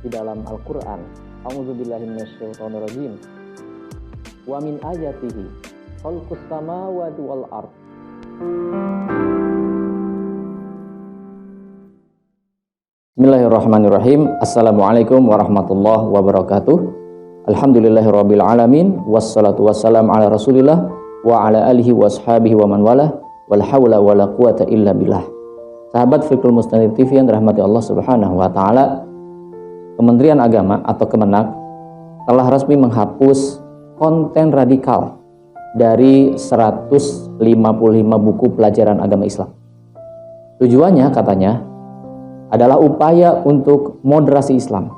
di dalam Al-Qur'an. A'udzubillahi minasyaitonirrajim. Wa min ayatihi khalqus samawati wal ard. Bismillahirrahmanirrahim. Assalamualaikum warahmatullahi wabarakatuh. Alhamdulillahirabbil alamin wassalatu wassalamu ala Rasulillah wa ala alihi washabihi wa man walah. Wala haula wala quwata illa billah. Sahabat Fiqhul Mustanid TV yang dirahmati Allah Subhanahu wa taala, Kementerian Agama atau Kemenak telah resmi menghapus konten radikal dari 155 buku pelajaran agama Islam. Tujuannya katanya adalah upaya untuk moderasi Islam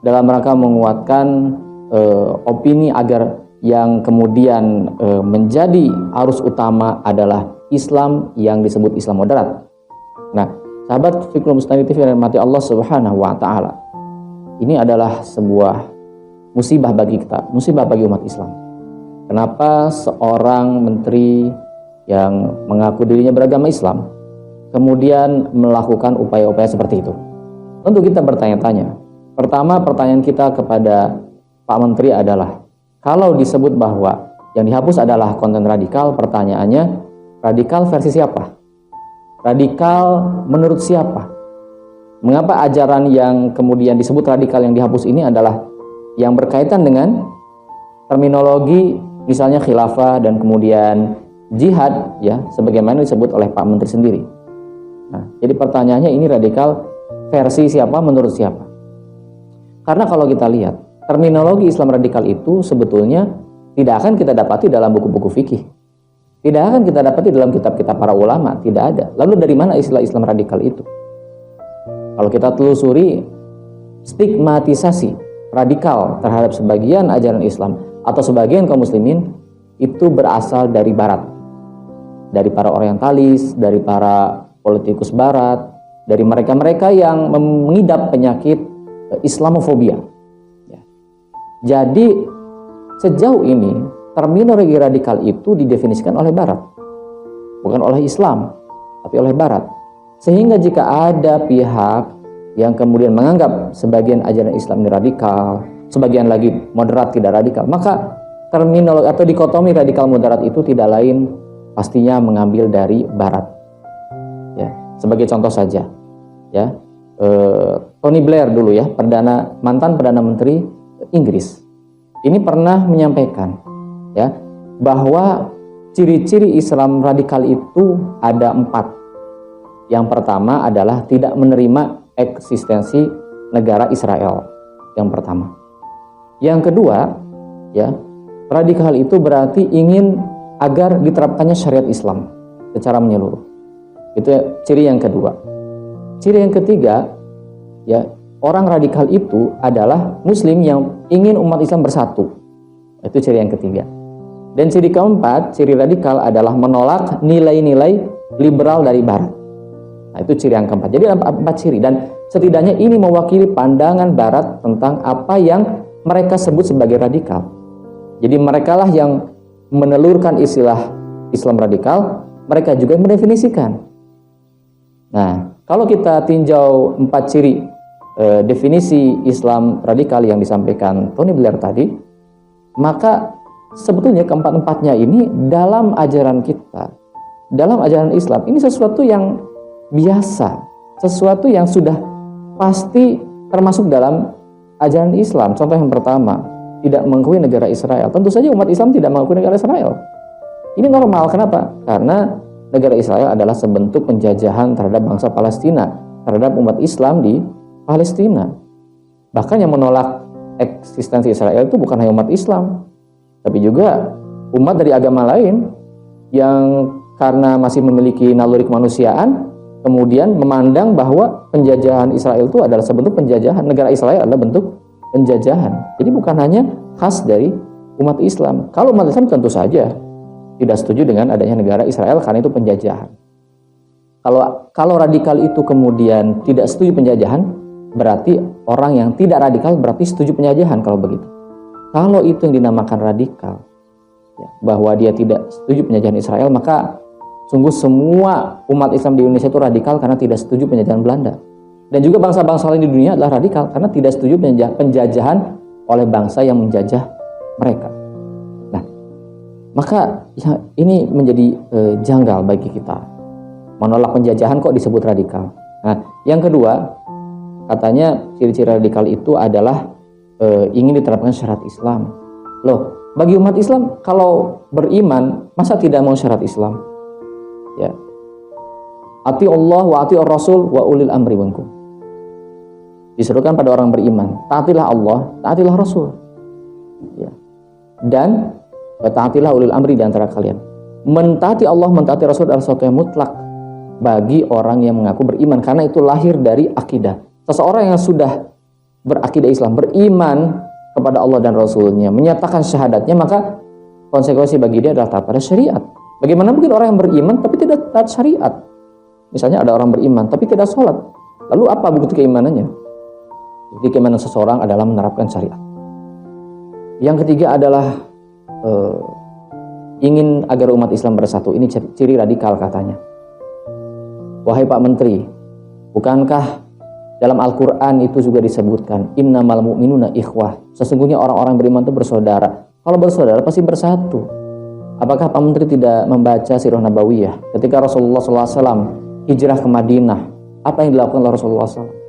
dalam rangka menguatkan opini agar yang kemudian menjadi arus utama adalah Islam yang disebut Islam moderat. Nah, sahabat Fiqhul Mustanid TV yang dirahmati Allah Subhanahu wa taala, ini adalah sebuah musibah bagi kita, musibah bagi umat Islam. Kenapa seorang menteri yang mengaku dirinya beragama Islam kemudian melakukan upaya-upaya seperti itu? Tentu kita bertanya-tanya. Pertama, pertanyaan kita kepada Pak Menteri adalah, kalau disebut bahwa yang dihapus adalah konten radikal, pertanyaannya, radikal versi siapa? Radikal menurut siapa? Mengapa ajaran yang kemudian disebut radikal yang dihapus ini adalah yang berkaitan dengan terminologi misalnya khilafah dan kemudian jihad, ya, sebagaimana disebut oleh Pak Menteri sendiri. Nah, jadi pertanyaannya, ini radikal versi siapa, menurut siapa? Karena kalau kita lihat, terminologi Islam radikal itu sebetulnya tidak akan kita dapati dalam buku-buku fikih. Tidak akan kita dapati dalam kitab-kitab para ulama, tidak ada. Lalu dari mana istilah Islam radikal itu? Kalau kita telusuri, stigmatisasi radikal terhadap sebagian ajaran Islam atau sebagian kaum muslimin itu berasal dari barat. Dari para orientalis, dari para politikus barat, dari mereka-mereka yang mengidap penyakit Islamofobia. Jadi sejauh ini terminologi radikal itu didefinisikan oleh barat, bukan oleh Islam, tapi oleh barat. Sehingga jika ada pihak yang kemudian menganggap sebagian ajaran Islam ini radikal, sebagian lagi moderat tidak radikal, maka terminologi atau dikotomi radikal moderat itu tidak lain pastinya mengambil dari barat. Ya, sebagai contoh saja, ya, Tony Blair dulu, ya, mantan perdana menteri Inggris, ini pernah menyampaikan, ya, bahwa ciri-ciri Islam radikal itu ada 4. Yang pertama adalah tidak menerima eksistensi negara Israel. Yang pertama. Yang kedua, ya, radikal itu berarti ingin agar diterapkannya syariat Islam secara menyeluruh. Itu ciri yang kedua. Ciri yang ketiga, ya, orang radikal itu adalah muslim yang ingin umat Islam bersatu. Itu ciri yang ketiga. Dan ciri keempat, ciri radikal adalah menolak nilai-nilai liberal dari barat. Nah, itu ciri yang keempat. Jadi ada 4 ciri, dan setidaknya ini mewakili pandangan barat tentang apa yang mereka sebut sebagai radikal. Jadi merekalah yang menelurkan istilah Islam radikal, mereka juga yang mendefinisikan. Nah, kalau kita tinjau 4 ciri definisi Islam radikal yang disampaikan Tony Blair tadi, maka sebetulnya keempat-empatnya ini dalam ajaran kita, dalam ajaran Islam, ini sesuatu yang biasa, sesuatu yang sudah pasti termasuk dalam ajaran Islam. Contoh yang pertama, tidak mengakui negara Israel. Tentu saja umat Islam tidak mengakui negara Israel. Ini normal. Kenapa? Karena negara Israel adalah sebentuk penjajahan terhadap bangsa Palestina, terhadap umat Islam di Palestina. Bahkan yang menolak eksistensi Israel itu bukan hanya umat Islam, tapi juga umat dari agama lain yang karena masih memiliki naluri kemanusiaan kemudian memandang bahwa penjajahan Israel itu adalah sebentuk penjajahan. Negara Israel adalah bentuk penjajahan. Jadi bukan hanya khas dari umat Islam. Kalau umat Islam tentu saja tidak setuju dengan adanya negara Israel karena itu penjajahan. Kalau radikal itu kemudian tidak setuju penjajahan, berarti orang yang tidak radikal berarti setuju penjajahan kalau begitu. Kalau itu yang dinamakan radikal, ya, bahwa dia tidak setuju penjajahan Israel, maka sungguh semua umat Islam di Indonesia itu radikal karena tidak setuju penjajahan Belanda. Dan juga bangsa-bangsa lain di dunia adalah radikal karena tidak setuju penjajahan oleh bangsa yang menjajah mereka. Nah, maka ya, ini menjadi janggal bagi kita. Menolak penjajahan kok disebut radikal. Nah, yang kedua, katanya ciri-ciri radikal itu adalah ingin diterapkan syariat Islam. Loh, bagi umat Islam kalau beriman masa tidak mau syariat Islam? Ya. Ati Allah wa ati Rasul wa ulil amri minkum. Diserukan pada orang beriman, taatilah Allah, taatilah Rasul. Ya. Dan taatilah ulil amri di antara kalian. Mentaati Allah, mentaati Rasul adalah sesuatu yang mutlak bagi orang yang mengaku beriman karena itu lahir dari akidah. Seseorang yang sudah berakidah Islam, beriman kepada Allah dan Rasulnya, menyatakan syahadatnya, maka konsekuensi bagi dia adalah taat pada syariat. Bagaimana mungkin orang yang beriman tapi tidak taat syariat? Misalnya ada orang beriman tapi tidak sholat, lalu apa bukti keimanannya? Bukti keimanan seseorang adalah menerapkan syariat. Yang ketiga adalah ingin agar umat Islam bersatu. Ini ciri radikal katanya. Wahai Pak Menteri, bukankah dalam Al-Quran itu juga disebutkan innamal mu'minuna ikhwah, sesungguhnya orang-orang beriman itu bersaudara. Kalau bersaudara pasti bersatu. Apakah Pak Menteri tidak membaca Sirah Nabawiyah ketika Rasulullah SAW hijrah ke Madinah? Apa yang dilakukan oleh Rasulullah SAW?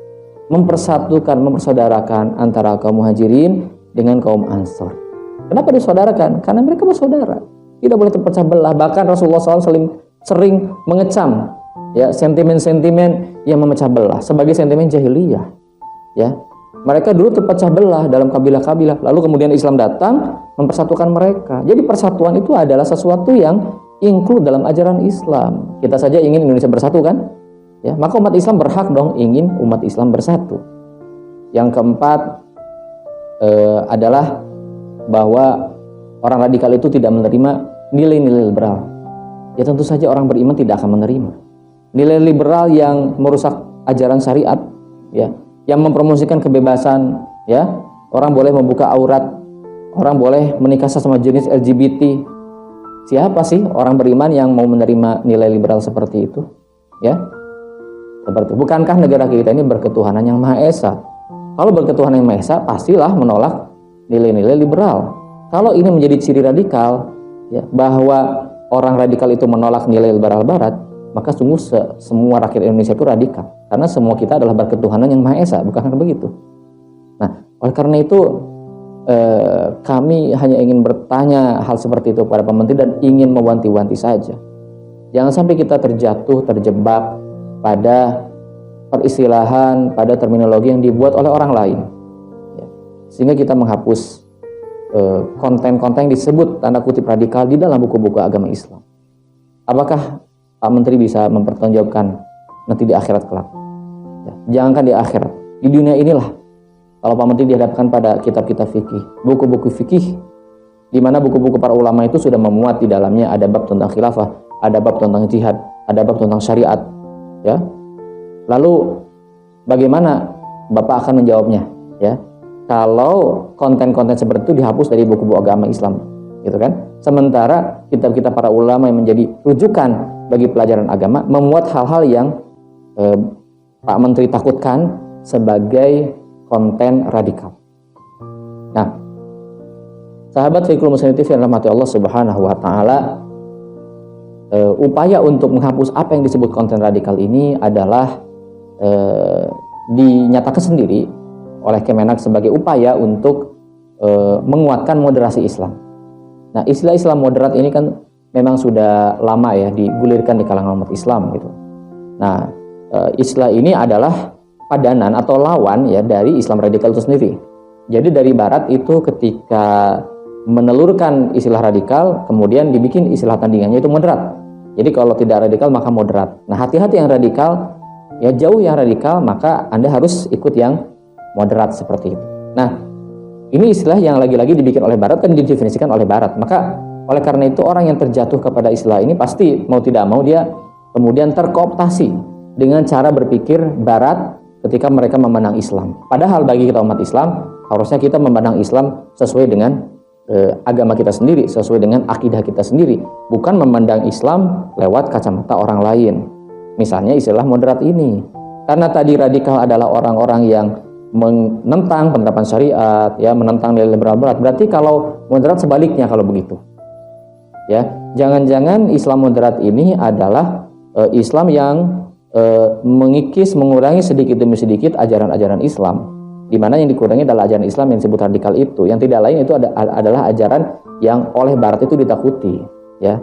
Mempersatukan, mempersaudarakan antara kaum muhajirin dengan kaum ansor. Kenapa disaudarakan? Karena mereka bersaudara, tidak boleh terpecah belah. Bahkan Rasulullah SAW sering mengecam ya sentimen-sentimen yang memecah belah sebagai sentimen jahiliyah. Ya, mereka dulu terpecah belah dalam kabilah-kabilah, lalu kemudian Islam datang mempersatukan mereka. Jadi persatuan itu adalah sesuatu yang include dalam ajaran Islam. Kita saja ingin Indonesia bersatu kan? Ya, maka umat Islam berhak dong ingin umat Islam bersatu. Yang keempat adalah bahwa orang radikal itu tidak menerima nilai-nilai liberal. Ya tentu saja orang beriman tidak akan menerima nilai liberal yang merusak ajaran syariat, ya, yang mempromosikan kebebasan, ya, orang boleh membuka aurat, orang boleh menikah sesama jenis LGBT. Siapa sih orang beriman yang mau menerima nilai liberal seperti itu? Ya, seperti bukankah negara kita ini berketuhanan yang Maha Esa? Kalau berketuhanan yang Maha Esa, pastilah menolak nilai-nilai liberal. Kalau ini menjadi ciri radikal, ya, bahwa orang radikal itu menolak nilai liberal Barat, maka sungguh semua rakyat Indonesia itu radikal. Karena semua kita adalah berketuhanan yang Maha Esa, bukan begitu? Nah, oleh karena itu kami hanya ingin bertanya hal seperti itu kepada Pak Menteri dan ingin mewanti-wanti saja. Jangan sampai kita terjebak pada peristilahan, pada terminologi yang dibuat oleh orang lain, ya, sehingga kita menghapus konten-konten yang disebut tanda kutip radikal di dalam buku-buku agama Islam. Apakah Pak Menteri bisa mempertanggungjawabkan nanti di akhirat kelak? Ya, jangankan di akhirat, di dunia inilah. Kalau Pak Menteri dihadapkan pada kitab-kitab fikih, buku-buku fikih, di mana buku-buku para ulama itu sudah memuat di dalamnya ada bab tentang khilafah, ada bab tentang jihad, ada bab tentang syariat, ya. Lalu bagaimana Bapak akan menjawabnya, ya? Kalau konten-konten seperti itu dihapus dari buku-buku agama Islam, gitu kan? Sementara kitab-kitab para ulama yang menjadi rujukan bagi pelajaran agama memuat hal-hal yang Pak Menteri takutkan sebagai konten radikal. Nah, sahabat Fiqhul Muslim TV yang dirahmati Allah Subhanahu wa taala, upaya untuk menghapus apa yang disebut konten radikal ini adalah dinyatakan sendiri oleh Kemenak sebagai upaya untuk menguatkan moderasi Islam. Nah, istilah Islam moderat ini kan memang sudah lama ya digulirkan di kalangan umat Islam gitu. Nah, istilah ini adalah padanan atau lawan ya dari Islam radikal itu sendiri. Jadi dari Barat itu ketika menelurkan istilah radikal, kemudian dibikin istilah tandingannya itu moderat. Jadi kalau tidak radikal maka moderat. Nah, hati-hati yang radikal, ya jauh yang radikal, maka Anda harus ikut yang moderat seperti itu. Nah, ini istilah yang lagi-lagi dibikin oleh Barat dan didefinisikan oleh Barat. Maka oleh karena itu orang yang terjatuh kepada istilah ini pasti mau tidak mau dia kemudian terkooptasi dengan cara berpikir Barat ketika mereka memandang Islam. Padahal bagi kita umat Islam, harusnya kita memandang Islam sesuai dengan agama kita sendiri, sesuai dengan akidah kita sendiri, bukan memandang Islam lewat kacamata orang lain. Misalnya istilah moderat ini, Karena tadi radikal adalah orang-orang yang menentang penerapan syariat, ya, menentang nilai liberal berat. Berarti kalau moderat sebaliknya kalau begitu. Ya, jangan-jangan Islam moderat ini adalah Islam yang mengikis, mengurangi sedikit demi sedikit ajaran-ajaran Islam, di mana yang dikurangi adalah ajaran Islam yang disebut radikal itu. Yang tidak lain itu adalah ajaran yang oleh Barat itu ditakuti, ya.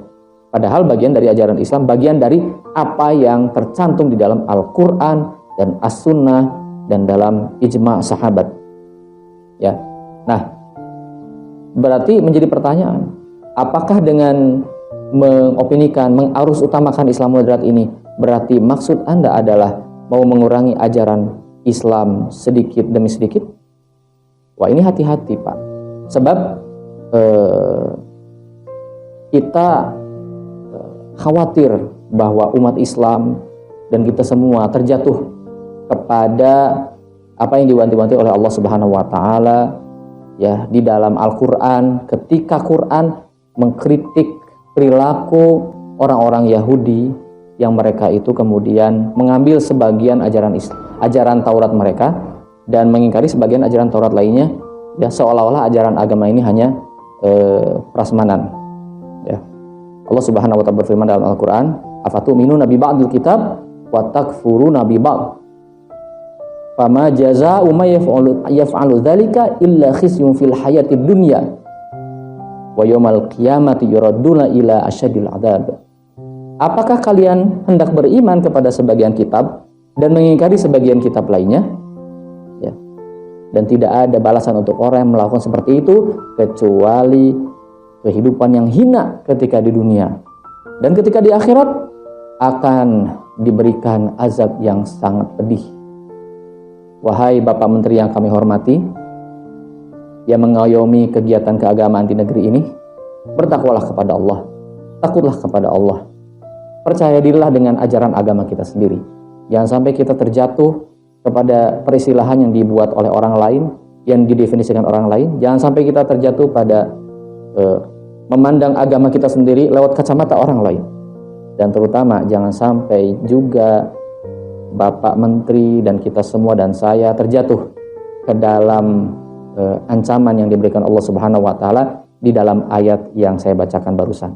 Padahal bagian dari ajaran Islam, bagian dari apa yang tercantum di dalam Al-Quran dan As-Sunnah dan dalam ijma' sahabat, ya. Nah, berarti menjadi pertanyaan, apakah dengan mengopinikan, mengarus utamakan Islam moderat ini, berarti maksud Anda adalah mau mengurangi ajaran Islam sedikit demi sedikit? Wah, ini hati-hati, Pak. Sebab kita khawatir bahwa umat Islam dan kita semua terjatuh kepada apa yang diwanti-wanti oleh Allah Subhanahu wa taala, ya, di dalam Al-Qur'an, ketika Quran mengkritik perilaku orang-orang Yahudi yang mereka itu kemudian mengambil sebagian ajaran Taurat mereka dan mengingkari sebagian ajaran Taurat lainnya, ya, seolah-olah ajaran agama ini hanya prasmanan, ya. Allah Subhanahu wa taala berfirman dalam Al-Qur'an, "Afatu'minuna bi ba'dil kitab wa takfuruna bi ba'd. Fama jazaa'u may yaf'alu dzalika illa khizyun fil hayatid dunya wa yaumal qiyamati yuradduna ila asyadil 'adzab." Apakah kalian hendak beriman kepada sebagian kitab dan mengingkari sebagian kitab lainnya? Ya. Dan tidak ada balasan untuk orang yang melakukan seperti itu kecuali kehidupan yang hina ketika di dunia, dan ketika di akhirat akan diberikan azab yang sangat pedih. Wahai Bapak Menteri yang kami hormati, yang mengayomi kegiatan keagamaan di negeri ini, bertakwalah kepada Allah, takutlah kepada Allah, percaya dirilah dengan ajaran agama kita sendiri. Jangan sampai kita terjatuh kepada peristilahan yang dibuat oleh orang lain, yang didefinisikan orang lain. Jangan sampai kita terjatuh pada memandang agama kita sendiri lewat kacamata orang lain. Dan terutama jangan sampai juga Bapak Menteri dan kita semua dan saya terjatuh ke dalam ancaman yang diberikan Allah Subhanahu wa taala di dalam ayat yang saya bacakan barusan.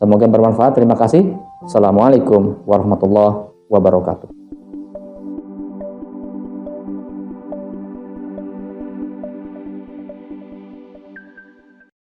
Semoga bermanfaat. Terima kasih. Assalamualaikum warahmatullahi wabarakatuh.